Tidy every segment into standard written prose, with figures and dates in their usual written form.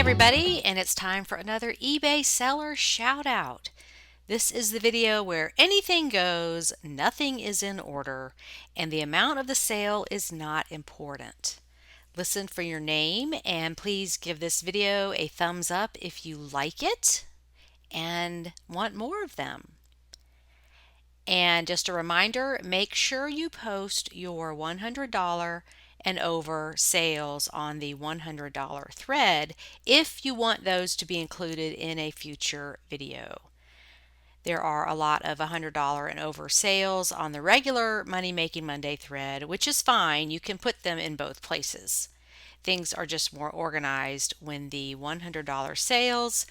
everybody, and it's time for another eBay seller shout out. This is the video where anything goes, nothing is in order, and the amount of the sale is not important. Listen for your name and please give this video a thumbs up if you like it and want more of them. And just a reminder, make sure you post your $100 and over sales on the $100 thread if you want those to be included in a future video. There are a lot of $100 and over sales on the regular Money Making Monday thread, which is fine. You can put them in both places. Things are just more organized when the $100 sales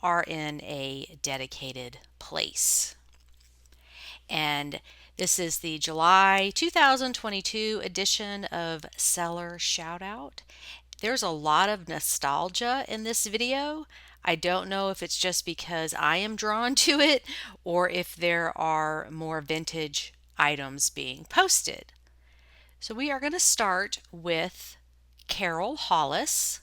are in a dedicated place. And this is the July 2022 edition of Seller Shoutout. There's a lot of nostalgia in this video. I don't know if it's just because I am drawn to it or if there are more vintage items being posted. So we are going to start with Carol Hollis.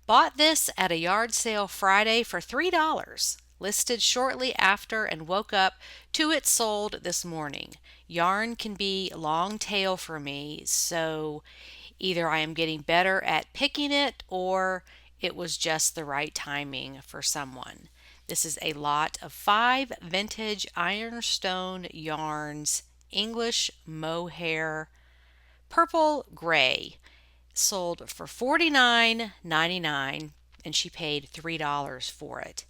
Bought this at a yard sale Friday for $3. Listed shortly after and woke up to it sold this morning. Yarn can be long tail for me, so either I am getting better at picking it or it was just the right timing for someone. This is a lot of 5 vintage ironstone yarns, English mohair, purple gray, sold for $49.99 and she paid $3 for it.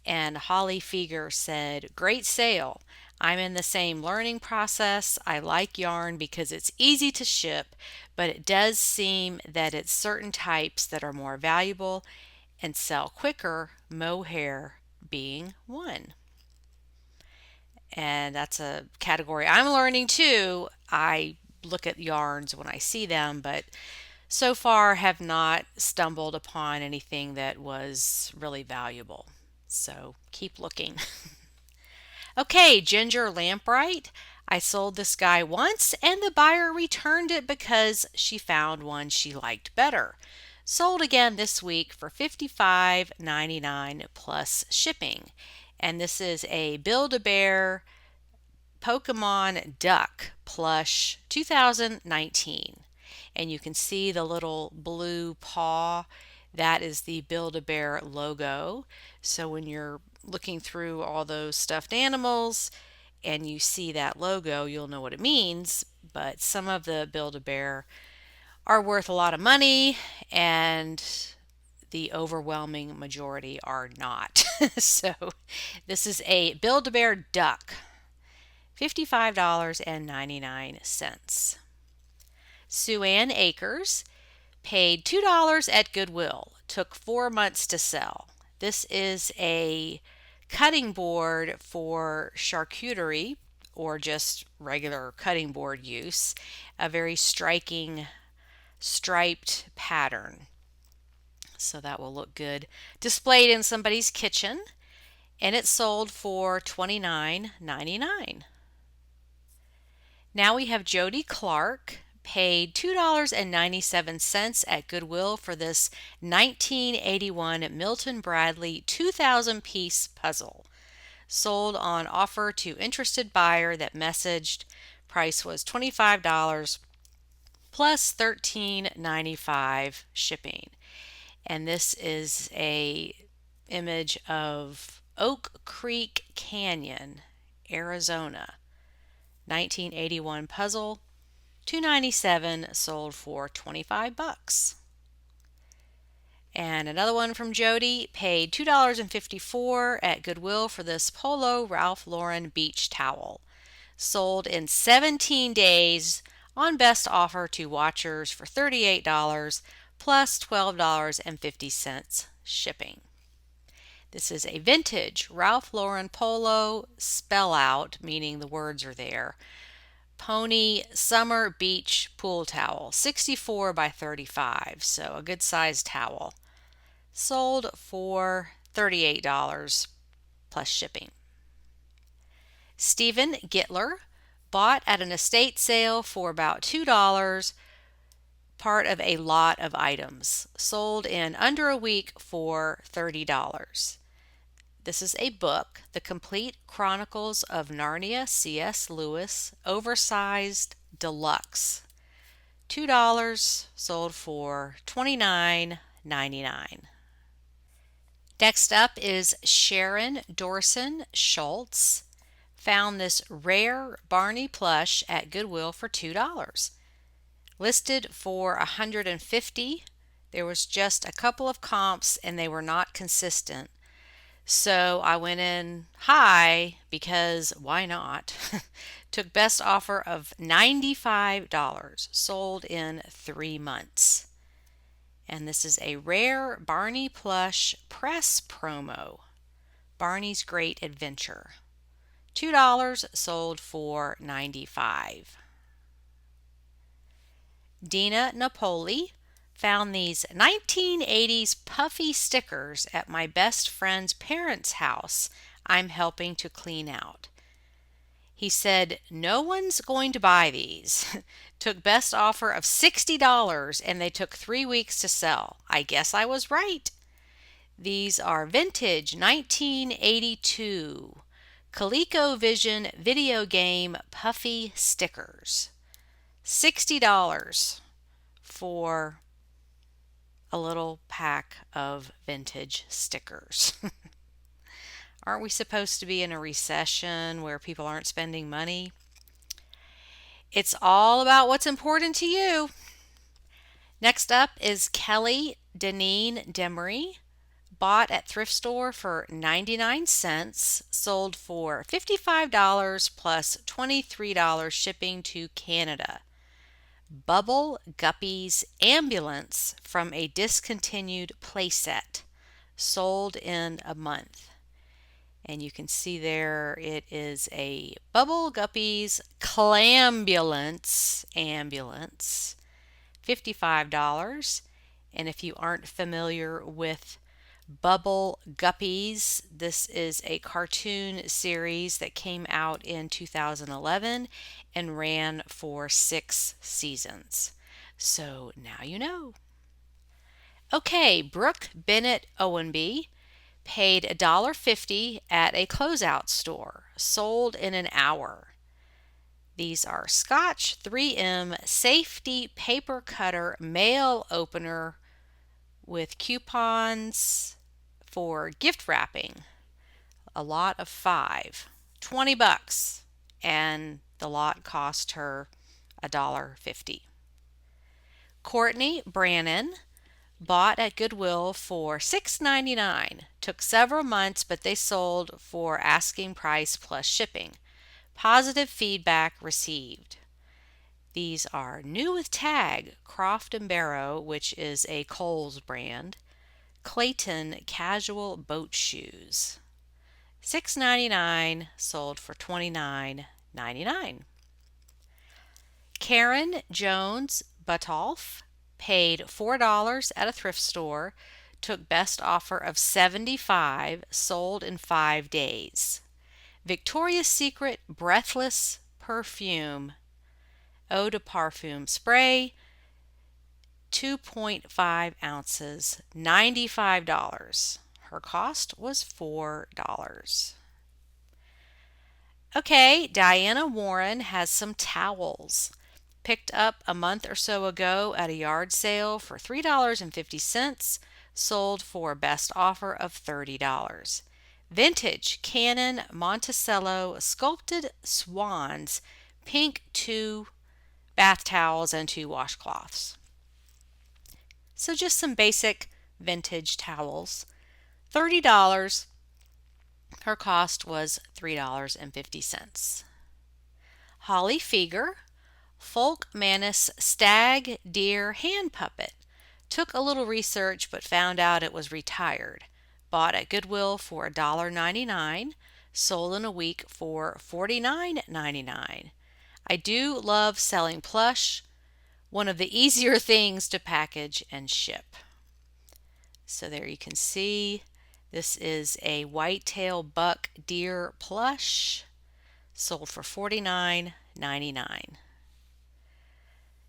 And Holly Feger said, "Great sale. I'm in the same learning process. I like yarn because it's easy to ship, but it does seem that it's certain types that are more valuable and sell quicker, mohair being one." And that's a category I'm learning too. I look at yarns when I see them, but so far have not stumbled upon anything that was really valuable. So keep looking. Okay, Ginger Lampright. I sold this guy once and the buyer returned it because she found one she liked better. Sold again this week for $55.99 plus shipping. And this is a Build-A-Bear Pokemon Duck Plush 2019. And you can see the little blue paw. That is the Build-A-Bear logo. So when you're looking through all those stuffed animals and you see that logo, you'll know what it means. But some of the Build-A-Bear are worth a lot of money and the overwhelming majority are not. So this is a Build-A-Bear duck, $55.99. Suanne Acres paid $2 at Goodwill. Took 4 months to sell. This is a cutting board for charcuterie or just regular cutting board use. A very striking striped pattern. So that will look good displayed in somebody's kitchen. And it sold for $29.99. Now we have Jody Clark. Paid $2.97 at Goodwill for this 1981 Milton Bradley 2,000-piece puzzle. Sold on offer to interested buyer that messaged. Price was $25 plus $13.95 shipping. And this is a image of Oak Creek Canyon, Arizona. 1981 puzzle. $2.97 sold for $25. And another one from Jody, paid $2.54 at Goodwill for this Polo Ralph Lauren beach towel. Sold in 17 days on best offer to watchers for $38 plus $12.50 shipping. This is a vintage Ralph Lauren Polo spell out, meaning the words are there. Pony Summer Beach Pool Towel, 64 by 35, so a good sized towel. Sold for $38 plus shipping. Stephen Gittler bought at an estate sale for about $2, part of a lot of items, sold in under a week for $30. This is a book, The Complete Chronicles of Narnia, C.S. Lewis, oversized deluxe. $2, sold for $29.99. Next up is Sharon Dorson Schultz. Found this rare Barney plush at Goodwill for $2. Listed for $150. There was just a couple of comps and they were not consistent. So I went in high because why not? Took best offer of $95, sold in 3 months. And this is a rare Barney plush press promo. Barney's Great Adventure. $2, sold for $95. Dina Napoli found these 1980s puffy stickers at my best friend's parents' house I'm helping to clean out. He said, no one's going to buy these. Took best offer of $60 and they took 3 weeks to sell. I guess I was right. These are vintage 1982 ColecoVision video game puffy stickers. $60 for a little pack of vintage stickers. Aren't we supposed to be in a recession where people aren't spending money? It's all about what's important to you. Next up is Kelly Deneen Demery. Bought at thrift store for 99 cents, sold for $55 plus $23 shipping to Canada. Bubble Guppies Ambulance from a discontinued playset, sold in a month. And you can see there it is a Bubble Guppies Clambulance ambulance, $55. And if you aren't familiar with Bubble Guppies, this is a cartoon series that came out in 2011 and ran for 6 seasons. So now you know. Okay, Brooke Bennett Owenby paid $1.50 at a closeout store, sold in an hour. These are Scotch 3M Safety Paper Cutter Mail Opener with coupons for gift wrapping. A lot of 5. $20, and the lot cost her $1.50. Courtney Brannon bought at Goodwill for $6.99. Took several months, but they sold for asking price plus shipping. Positive feedback received. These are new with tag, Croft & Barrow, which is a Kohl's brand, Clayton casual boat shoes. $6.99, sold for $29.99. Karen Jones Butolph paid $4 at a thrift store, took best offer of $75, sold in 5 days. Victoria's Secret Breathless Perfume Eau de Parfum Spray, 2.5 ounces, $95. Her cost was $4. Okay, Diana Warren has some towels. Picked up a month or so ago at a yard sale for $3.50, sold for best offer of $30. Vintage Canon Monticello Sculpted Swans, pink 2 bath towels and 2 washcloths. So just some basic vintage towels. $30. Her cost was $3.50. Holly Feger, Folk Manus Stag Deer Hand Puppet. Took a little research but found out it was retired. Bought at Goodwill for $1.99. Sold in a week for $49.99. I do love selling plush, one of the easier things to package and ship. So there you can see, this is a whitetail buck deer plush, sold for $49.99.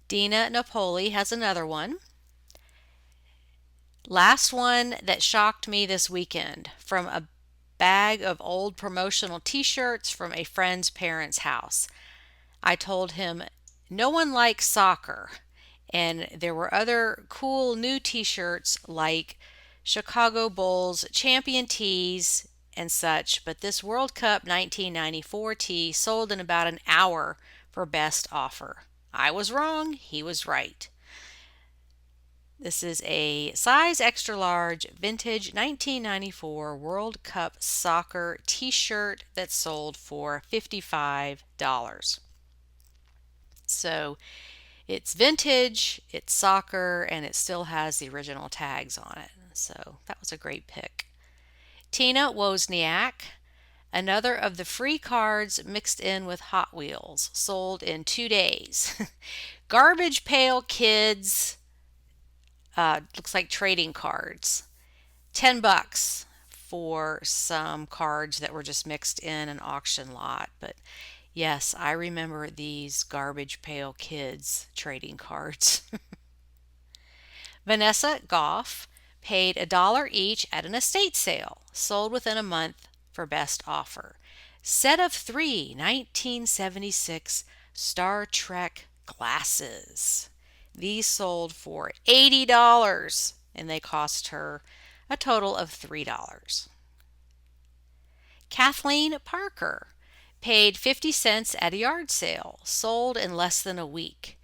Dina Napoli has another one. Last one that shocked me this weekend, from a bag of old promotional t-shirts from a friend's parents' house. I told him no one likes soccer, and there were other cool new t-shirts like Chicago Bulls champion tees and such, but this World Cup 1994 tee sold in about an hour for best offer. I was wrong, he was right. This is a size extra large vintage 1994 World Cup soccer t-shirt that sold for $55. So it's vintage, it's soccer, and it still has the original tags on it. So that was a great pick. Tina Wozniak, another of the free cards mixed in with Hot Wheels, sold in 2 days. Garbage Pail Kids, looks like trading cards. $10 for some cards that were just mixed in an auction lot. But yes, I remember these Garbage Pail Kids trading cards. Vanessa Goff paid $1 each at an estate sale, sold within a month for best offer. Set of 3 1976 Star Trek glasses. These sold for $80 and they cost her a total of $3. Kathleen Parker paid 50 cents at a yard sale, sold in less than a week.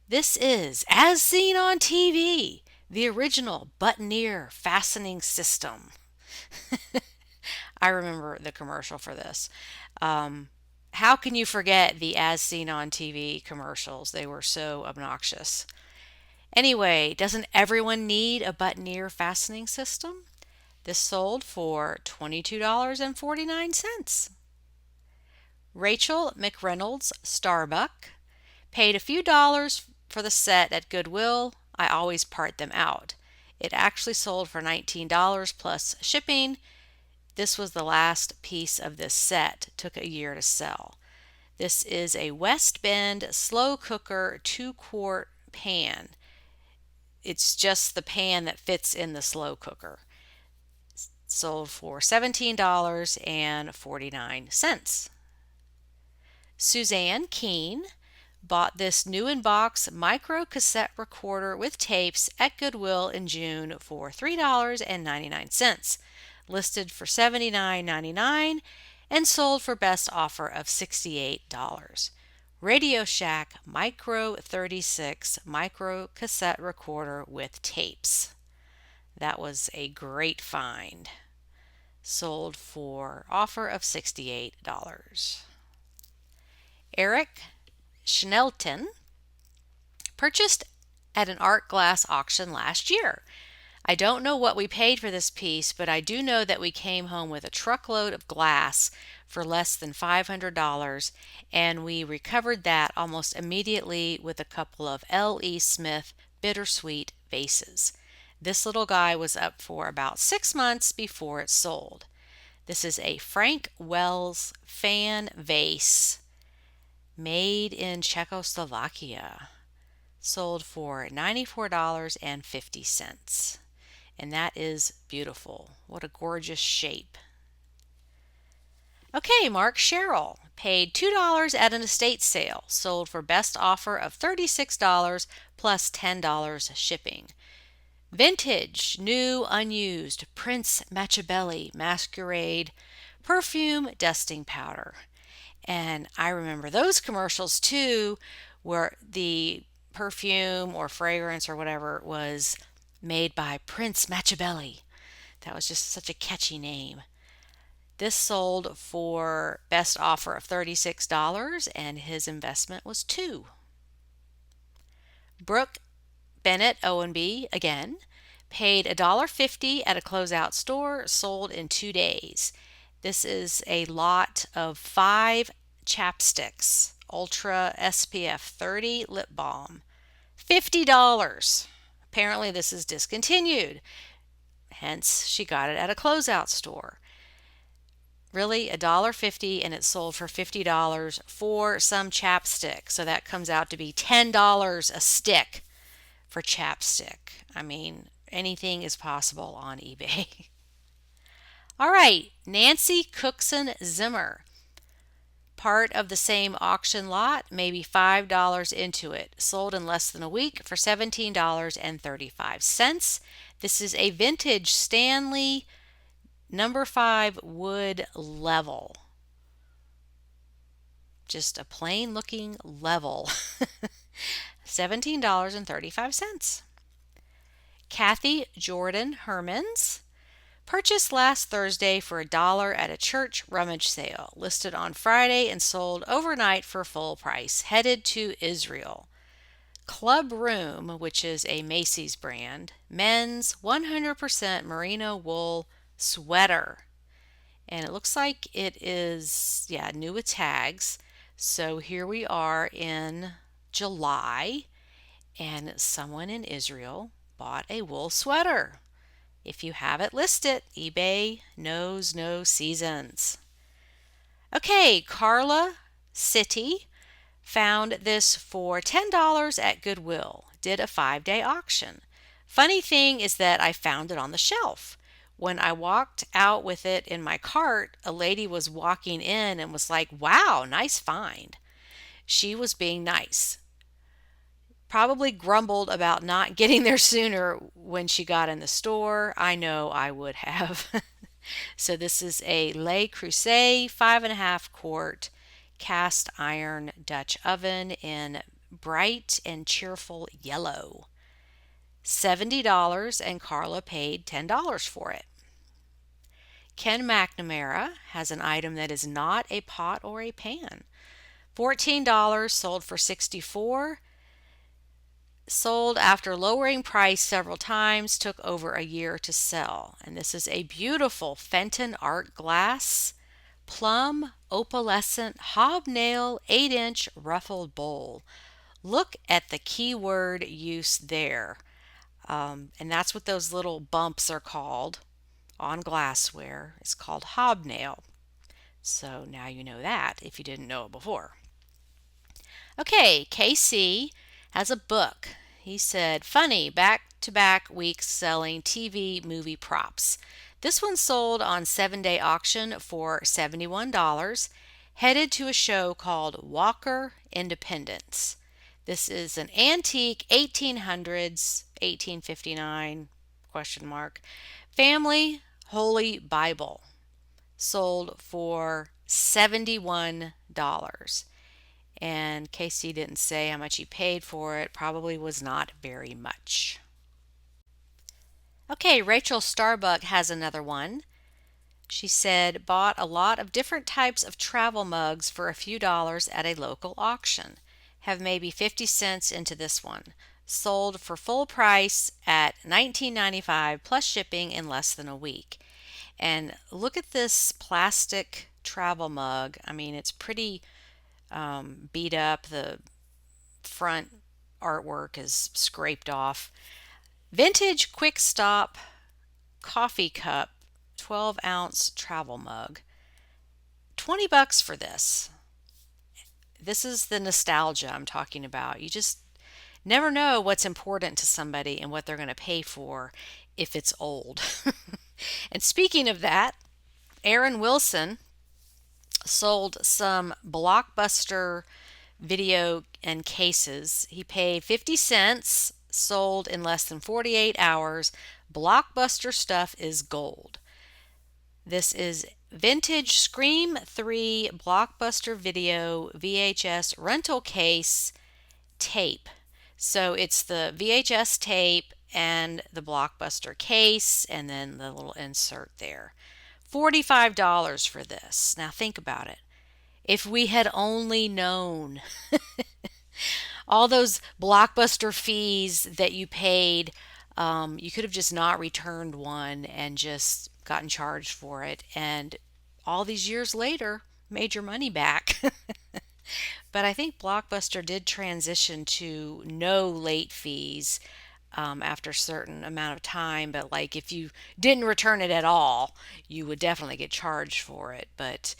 This is, as seen on TV, the original button-ear fastening system. I remember the commercial for this. How can you forget the as seen on TV commercials? They were so obnoxious. Anyway, doesn't everyone need a button-ear fastening system? This sold for $22.49. Rachel McReynolds Starbuck paid a few dollars for the set at Goodwill. I always part them out. It actually sold for $19 plus shipping. This was the last piece of this set. Took a year to sell. This is a West Bend slow cooker 2-quart pan. It's just the pan that fits in the slow cooker. Sold for $17.49. Suzanne Keene bought this new in box micro cassette recorder with tapes at Goodwill in June for $3.99, listed for $79.99 and sold for best offer of $68. Radio Shack Micro 36 micro cassette recorder with tapes. That was a great find. Sold for offer of $68. Eric Schnelton purchased at an art glass auction last year. I don't know what we paid for this piece, but I do know that we came home with a truckload of glass for less than $500, and we recovered that almost immediately with a couple of L.E. Smith bittersweet vases. This little guy was up for about 6 months before it sold. This is a Frank Wells fan vase made in Czechoslovakia. Sold for $94.50. And that is beautiful. What a gorgeous shape. Okay, Mark Sherrill paid $2 at an estate sale. Sold for best offer of $36 plus $10 shipping. Vintage, new, unused Prince Matchabelli Masquerade perfume dusting powder. And I remember those commercials too, where the perfume or fragrance or whatever was made by Prince Matchabelli. That was just such a catchy name. This sold for best offer of $36 and his investment was $2. Brooke Bennett O&B, again, paid $1.50 at a closeout store, sold in 2 days. This is a lot of 5 Chapsticks, Ultra SPF 30 lip balm. $50. Apparently this is discontinued. Hence, she got it at a closeout store. Really, $1.50, and it sold for $50 for some chapstick. So that comes out to be $10 a stick for chapstick. I mean, anything is possible on eBay. All right, Nancy Cookson Zimmer. Part of the same auction lot, maybe $5 into it. Sold in less than a week for $17.35. This is a vintage Stanley number 5 wood level. Just a plain looking level. $17.35. Kathy Jordan Hermans. Purchased last Thursday for $1 at a church rummage sale. Listed on Friday and sold overnight for full price. Headed to Israel. Club Room, which is a Macy's brand. Men's 100% merino wool sweater. And it looks like it is, new with tags. So here we are in July, and someone in Israel bought a wool sweater. If you have it, list it. eBay knows no seasons. Okay, Carla City found this for $10 at Goodwill. Did a 5-day auction. Funny thing is that I found it on the shelf. When I walked out with it in my cart, a lady was walking in and was like, "Wow, nice find." She was being nice. Probably grumbled about not getting there sooner when she got in the store. I know I would have. So this is a Le Creuset 5.5 quart cast iron Dutch oven in bright and cheerful yellow. $70, and Carla paid $10 for it. Ken McNamara has an item that is not a pot or a pan. $14, sold for $64. Sold after lowering price several times, took over a year to sell. And this is a beautiful Fenton art glass, plum opalescent hobnail 8-inch ruffled bowl. Look at the keyword use there. And that's what those little bumps are called on glassware. It's called hobnail. So now you know that if you didn't know it before. Okay, KC has a book. He said, funny, back-to-back weeks selling TV movie props. This one sold on 7-day auction for $71. Headed to a show called Walker Independence. This is an antique 1800s, 1859, question mark, family Holy Bible. Sold for $71. And Casey didn't say how much he paid for it. Probably was not very much. Okay, Rachel Starbuck has another one. She said, bought a lot of different types of travel mugs for a few dollars at a local auction. Have maybe 50 cents into this one. Sold for full price at $19.95 plus shipping in less than a week. And look at this plastic travel mug. I mean, it's pretty beat up. The front artwork is scraped off. Vintage Quick Stop coffee cup, 12-ounce travel mug. $20 for this. This is the nostalgia I'm talking about. You just never know what's important to somebody and what they're going to pay for if it's old. And speaking of that, Aaron Wilson sold some Blockbuster video and cases. He paid 50 cents, sold in less than 48 hours. Blockbuster stuff is gold. This is vintage Scream 3 Blockbuster video VHS rental case tape. So it's the VHS tape and the Blockbuster case and then the little insert there. $45 for this. Now think about it. If we had only known all those Blockbuster fees that you paid, you could have just not returned one and just gotten charged for it. And all these years later, made your money back. But I think Blockbuster did transition to no late fees after a certain amount of time. But like if you didn't return it at all, you would definitely get charged for it. But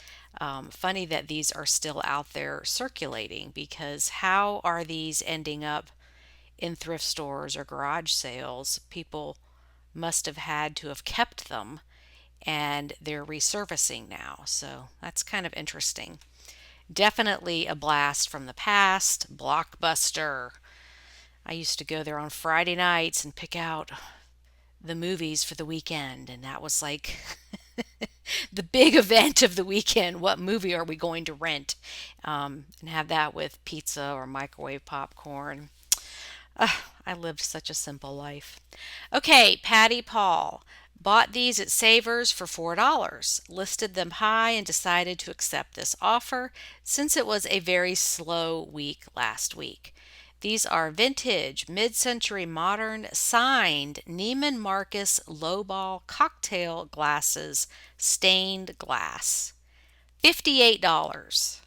funny that these are still out there circulating, because how are these ending up in thrift stores or garage sales? People must have had to have kept them, and they're resurfacing now. So that's kind of interesting. Definitely a blast from the past. Blockbuster. I used to go there on Friday nights and pick out the movies for the weekend, and that was like the big event of the weekend. What movie are we going to rent? And have that with pizza or microwave popcorn. I lived such a simple life. Okay, Patty Paul. Bought these at Savers for $4. Listed them high and decided to accept this offer since it was a very slow week last week. These are vintage, mid-century modern, signed Neiman Marcus lowball cocktail glasses, stained glass. $58.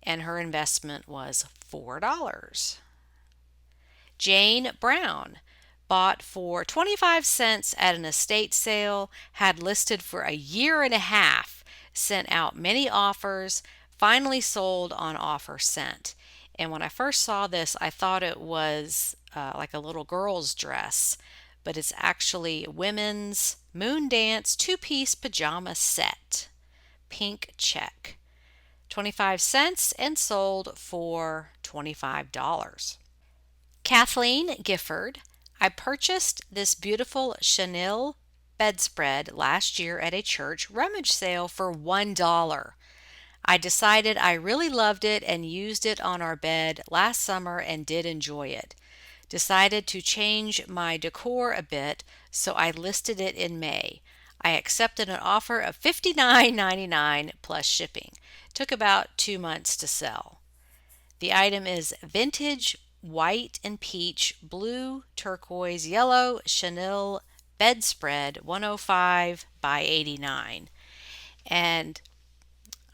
And her investment was $4. Jane Brown bought for 25 cents at an estate sale, had listed for a year and a half, sent out many offers, finally sold on offer sent. And when I first saw this, I thought it was like a little girl's dress, but it's actually women's moon dance two-piece pajama set, pink check. 25 cents and sold for $25. Kathleen Gifford. I purchased this beautiful chenille bedspread last year at a church rummage sale for $1. I decided I really loved it and used it on our bed last summer and did enjoy it. Decided to change my decor a bit, so I listed it in May. I accepted an offer of $59.99 plus shipping. Took about 2 months to sell. The item is vintage white and peach, blue, turquoise, yellow chenille bedspread, 105 by 89. And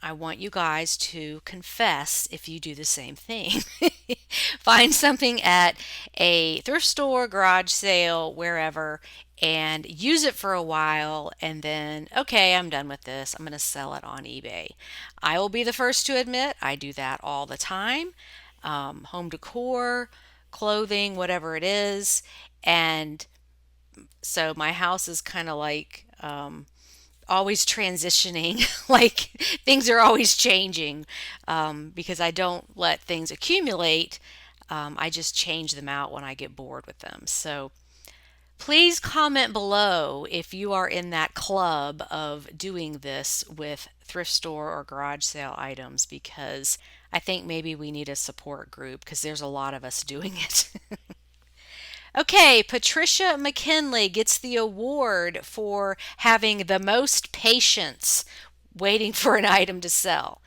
I want you guys to confess if you do the same thing. Find something at a thrift store, garage sale, wherever, and use it for a while, and then, okay, I'm done with this. I'm going to sell it on eBay. I will be the first to admit I do that all the time. Home decor, clothing, whatever it is. And so my house is kind of like always transitioning, like things are always changing, because I don't let things accumulate. I just change them out when I get bored with them. So please comment below if you are in that club of doing this with thrift store or garage sale items, because I think maybe we need a support group because there's a lot of us doing it. Okay, Patricia McKinnon gets the award for having the most patience waiting for an item to sell.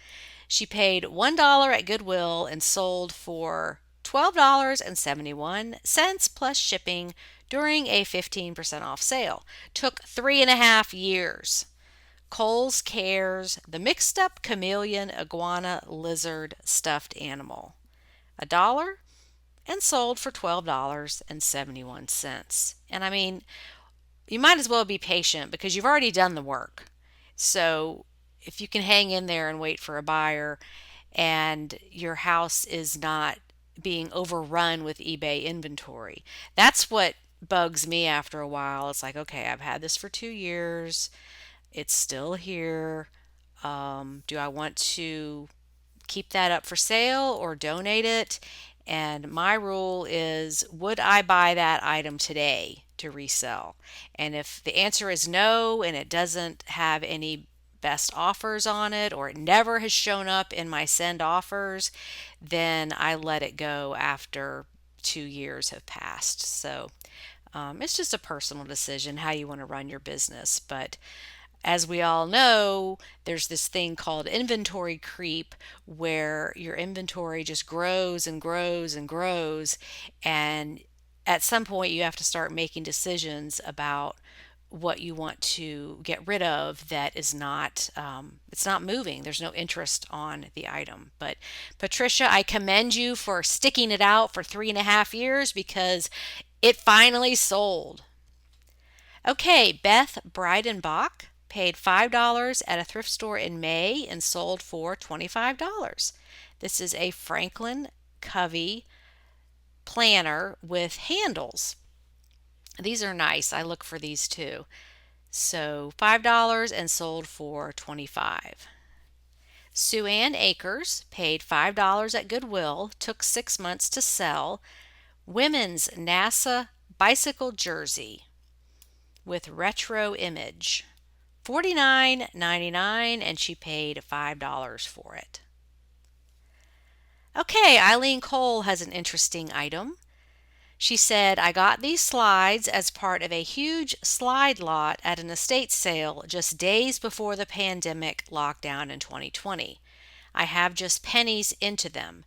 She paid $1 at Goodwill and sold for $12.71 plus shipping during a 15% off sale. Took 3.5 years. Kohl's Cares, the mixed up chameleon iguana lizard stuffed animal. $1 and sold for $12.71. And I mean, you might as well be patient because you've already done the work. So if you can hang in there and wait for a buyer, and your house is not being overrun with eBay inventory, that's what bugs me after a while. It's like, okay, I've had this for 2 years. It's still here. Do I want to keep that up for sale or donate it? And my rule is, would I buy that item today to resell? And if the answer is no, and it doesn't have any best offers on it, or it never has shown up in my send offers, then I let it go after 2 years have passed. So it's just a personal decision how you want to run your business. But as we all know, there's this thing called inventory creep where your inventory just grows and grows and grows. And at some point, you have to start making decisions about what you want to get rid of that is not, it's not moving. There's no interest on the item. But Patricia, I commend you for sticking it out for 3.5 years, because It finally sold. Okay, Beth Breidenbach paid $5 at a thrift store in May and sold for $25. This is a Franklin Covey planner with handles. These are nice. I look for these too. So $5 and sold for $25. Suanne Acres paid $5 at Goodwill, took 6 months to sell. Women's NASA bicycle jersey with retro image. $49.99 and she paid $5 for it. Okay, Eileen Cole has an interesting item. She said, I got these slides as part of a huge slide lot at an estate sale just days before the pandemic lockdown in 2020. I have just pennies into them.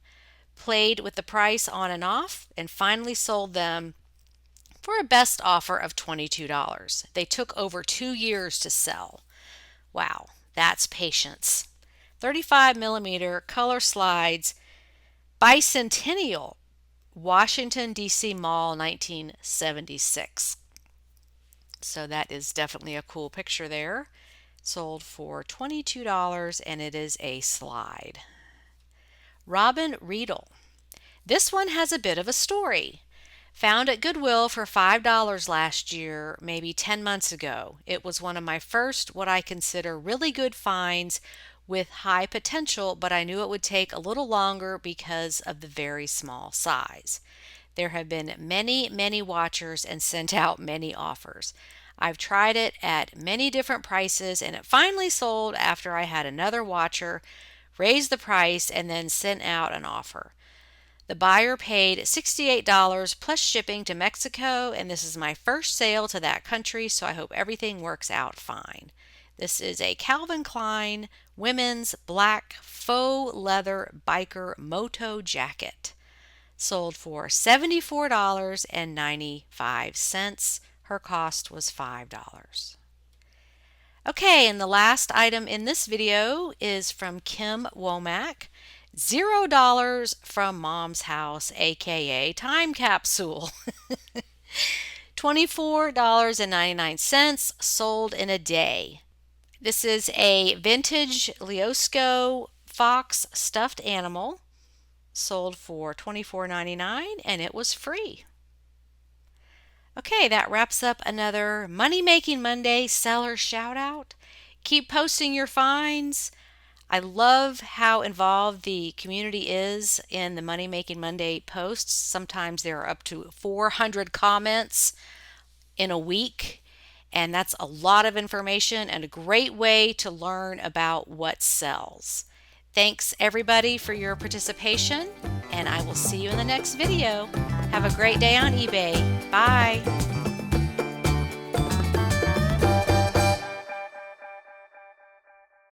Played with the price on and off and finally sold them for a best offer of $22. They took over 2 years to sell. Wow, that's patience. 35mm color slides, bicentennial, Washington, D.C. Mall, 1976. So that is definitely a cool picture there. Sold for $22 and it is a slide. Robin Riedel. This one has a bit of a story. Found at Goodwill for $5 last year, maybe 10 months ago. It was one of my first, what I consider really good finds with high potential, but I knew it would take a little longer because of the very small size. There have been many watchers and sent out many offers. I've tried it at many different prices and it finally sold after I had another watcher raise the price and then sent out an offer. The buyer paid $68 plus shipping to Mexico, and this is my first sale to that country, so I hope everything works out fine. This is a Calvin Klein women's black faux leather biker moto jacket. Sold for $74.95. Her cost was $5. Okay, and the last item in this video is from Kim Womack. $0 from Mom's House, aka Time Capsule. $24.99 sold in a day. This is a vintage Leosko fox stuffed animal. Sold for $24.99 and it was free. Okay, that wraps up another Money Making Monday seller shout out. Keep posting your finds. I love how involved the community is in the Money Making Monday posts. Sometimes there are up to 400 comments in a week, and that's a lot of information and a great way to learn about what sells. Thanks everybody for your participation, and I will see you in the next video. Have a great day on eBay. Bye.